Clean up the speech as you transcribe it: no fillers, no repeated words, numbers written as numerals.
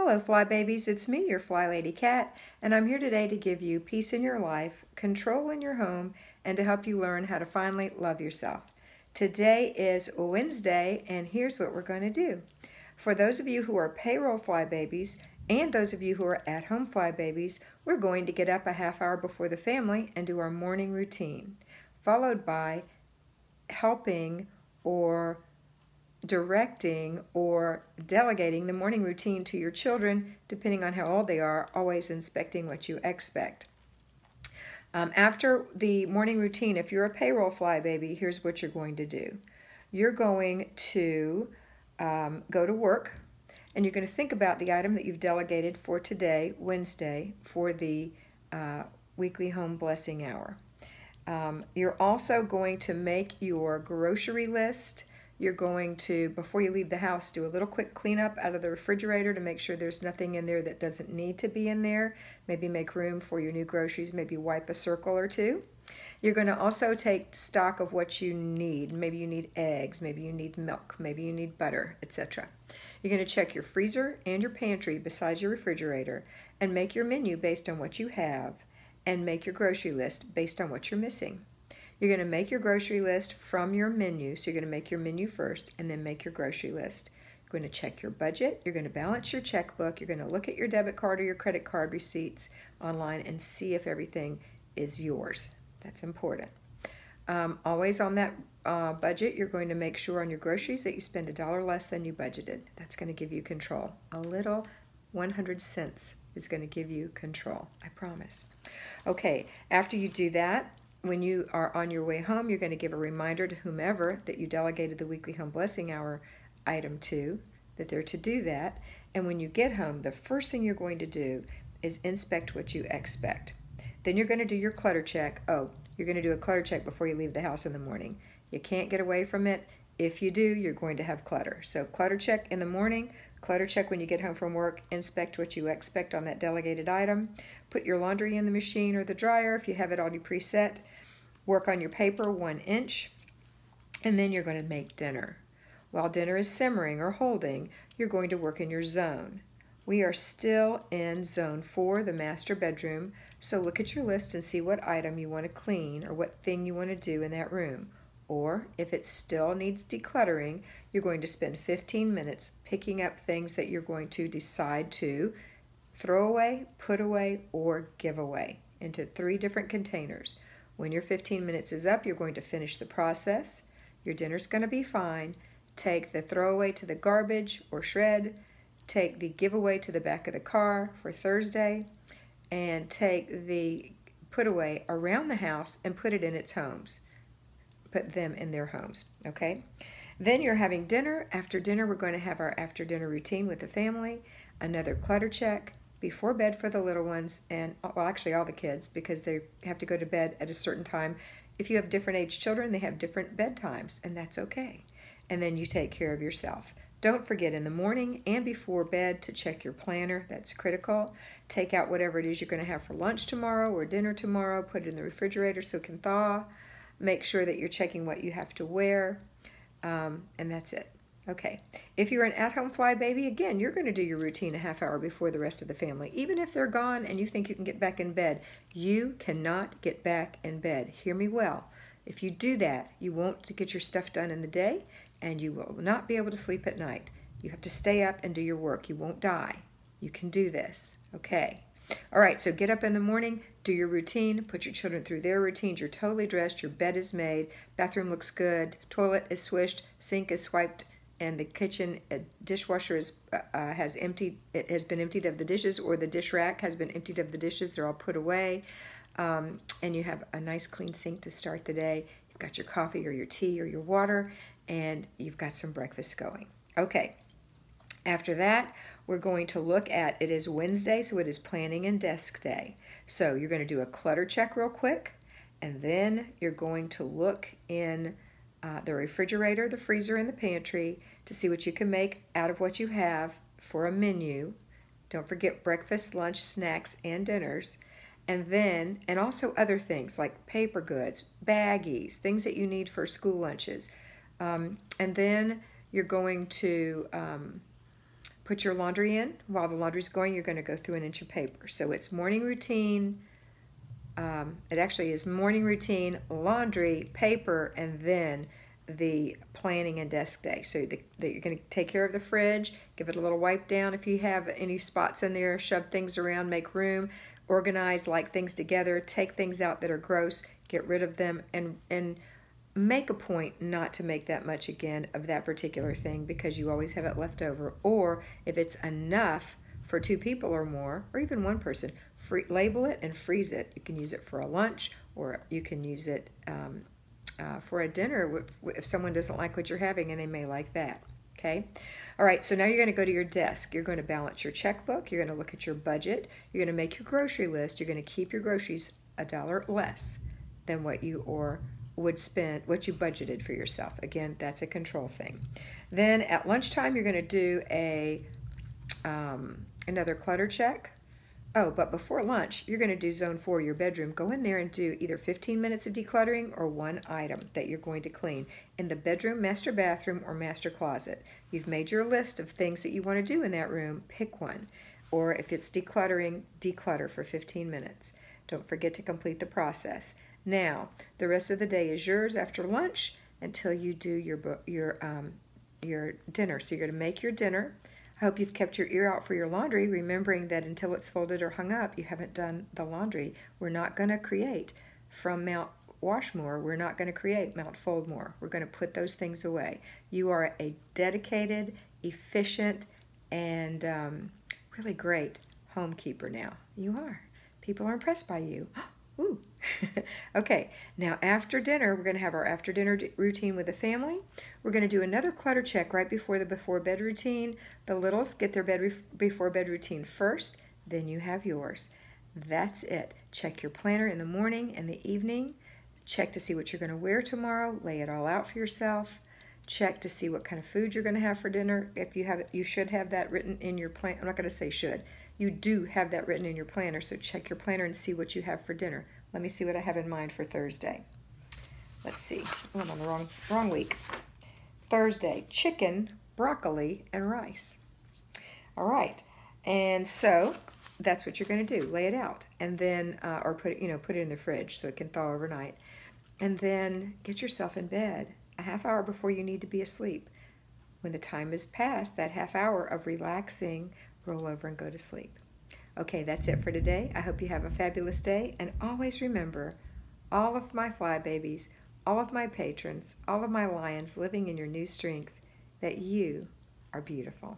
Hello, Fly Babies. It's me, your FlyLady Kat, and I'm here today to give you peace in your life, control in your home, and to help you learn how to finally love yourself. Today is Wednesday, and here's what we're going to do. For those of you who are payroll Fly Babies and those of you who are at-home Fly Babies, we're going to get up a half hour before the family and do our morning routine, followed by helping or directing or delegating the morning routine to your children, depending on how old they are, always inspecting what you expect. After the morning routine, if you're a payroll Fly Baby, here's what you're going to do. You're going to go to work, and you're going to think about the item that you've delegated for today, Wednesday, for the weekly home blessing hour. You're also going to make your grocery list. You're going to, before you leave the house, do a little quick cleanup out of the refrigerator to make sure there's nothing in there that doesn't need to be in there. Maybe make room for your new groceries, maybe wipe a circle or two. You're going to also take stock of what you need. Maybe you need eggs, maybe you need milk, maybe you need butter, etc. You're going to check your freezer and your pantry besides your refrigerator and make your menu based on what you have and make your grocery list based on what you're missing. You're going to make your grocery list from your menu, so you're going to make your menu first and then make your grocery list. You're going to check your budget, you're going to balance your checkbook, you're going to look at your debit card or your credit card receipts online and see if everything is yours. That's important. Always on that budget, you're going to make sure on your groceries that you spend $1 less than you budgeted. That's going to give you control. A little 100 cents is going to give you control, I promise. Okay, after you do that, when you are on your way home, you're going to give a reminder to whomever that you delegated the weekly home blessing hour item to, that they're to do that. And when you get home, the first thing you're going to do is inspect what you expect. Then you're going to do your clutter check. Oh, you're going to do a clutter check before you leave the house in the morning. You can't get away from it. If you do, you're going to have clutter. So clutter check in the morning, clutter check when you get home from work, inspect what you expect on that delegated item, put your laundry in the machine or the dryer if you have it already preset, work on your paper 1 inch, and then you're going to make dinner. While dinner is simmering or holding, you're going to work in your zone. We are still in zone 4, the master bedroom, so look at your list and see what item you want to clean or what thing you want to do in that room. Or if it still needs decluttering, you're going to spend 15 minutes picking up things that you're going to decide to throw away, put away, or give away into 3 different containers. When your 15 minutes is up, you're going to finish the process. Your dinner's going to be fine. Take the throwaway to the garbage or shred. Take the giveaway to the back of the car for Thursday. And take the put away around the house and put it in its homes. Put them in their homes, okay? Then you're having dinner. After dinner, we're going to have our after dinner routine with the family, another clutter check before bed for the little ones, and well, actually all the kids, because they have to go to bed at a certain time. If you have different age children, they have different bedtimes, and that's okay. And then you take care of yourself. Don't forget in the morning and before bed to check your planner. That's critical. Take out whatever it is you're going to have for lunch tomorrow or dinner tomorrow. Put it in the refrigerator so it can thaw. Make sure that you're checking what you have to wear, and that's it. Okay, if you're an at-home Fly Baby, again, you're going to do your routine a half hour before the rest of the family. Even if they're gone and you think you can get back in bed, you cannot get back in bed. Hear me well. If you do that, you won't get your stuff done in the day, and you will not be able to sleep at night. You have to stay up and do your work. You won't die. You can do this, okay? All right, so get up in the morning, do your routine, put your children through their routines. You're totally dressed, your bed is made, bathroom looks good, toilet is swished, sink is swiped, and the kitchen dishwasher has been emptied of the dishes, or the dish rack has been emptied of the dishes. They're all put away, and you have a nice clean sink to start the day. You've got your coffee or your tea or your water, and you've got some breakfast going. Okay. After that, we're going to look at, it is Wednesday, so it is planning and desk day. So you're going to do a clutter check real quick, and then you're going to look in the refrigerator, the freezer, and the pantry to see what you can make out of what you have for a menu. Don't forget breakfast, lunch, snacks, and dinners. And also other things like paper goods, baggies, things that you need for school lunches. And then you're going to put your laundry in. While the laundry's going, you're going to go through an inch of paper. So it's morning routine. It actually is morning routine, laundry, paper, and then the planning and desk day. So that you're going to take care of the fridge, give it a little wipe down if you have any spots in there, shove things around, make room, organize, like things together, take things out that are gross, get rid of them, and make a point not to make that much again of that particular thing, because you always have it left over. Or if it's enough for 2 people or more, or even 1 person, label it and freeze it. You can use it for a lunch, or you can use it for a dinner if someone doesn't like what you're having, and they may like that. Okay? All right, so now you're going to go to your desk. You're going to balance your checkbook. You're going to look at your budget. You're going to make your grocery list. You're going to keep your groceries $1 less than what you would spend, what you budgeted for yourself. Again, that's a control thing. Then at lunchtime, you're going to do another clutter check. Oh, but before lunch, you're going to do zone 4, your bedroom. Go in there and do either 15 minutes of decluttering or 1 item that you're going to clean in the bedroom, master bathroom, or master closet. You've made your list of things that you want to do in that room. Pick one. Or if it's decluttering, declutter for 15 minutes. Don't forget to complete the process. Now, the rest of the day is yours after lunch until you do your dinner. So you're going to make your dinner. I hope you've kept your ear out for your laundry, remembering that until it's folded or hung up, you haven't done the laundry. We're not going to create from Mount Washmore. We're not going to create Mount Foldmore. We're going to put those things away. You are a dedicated, efficient, and really great homekeeper now. You are. People are impressed by you. Ooh. Okay, now after dinner, we're going to have our after dinner routine with the family. We're going to do another clutter check right before the before bed routine. The littles get their before bed routine first, then you have yours. That's it. Check your planner in the morning and the evening. Check to see what you're going to wear tomorrow. Lay it all out for yourself. Check to see what kind of food you're going to have for dinner. If you have it, you should have that written in your plan. I'm not going to say should. You do have that written in your planner, so check your planner and see what you have for dinner. Let me see what I have in mind for Thursday. Let's see. Oh, I'm on the wrong week. Thursday, chicken, broccoli, and rice. All right. And so that's what you're going to do. Lay it out, and then or put it in the fridge so it can thaw overnight. And then get yourself in bed a half hour before you need to be asleep. When the time is past, that half hour of relaxing, roll over and go to sleep. Okay, that's it for today. I hope you have a fabulous day, and always remember, all of my fly babies, all of my patrons, all of my lions living in your new strength, that you are beautiful.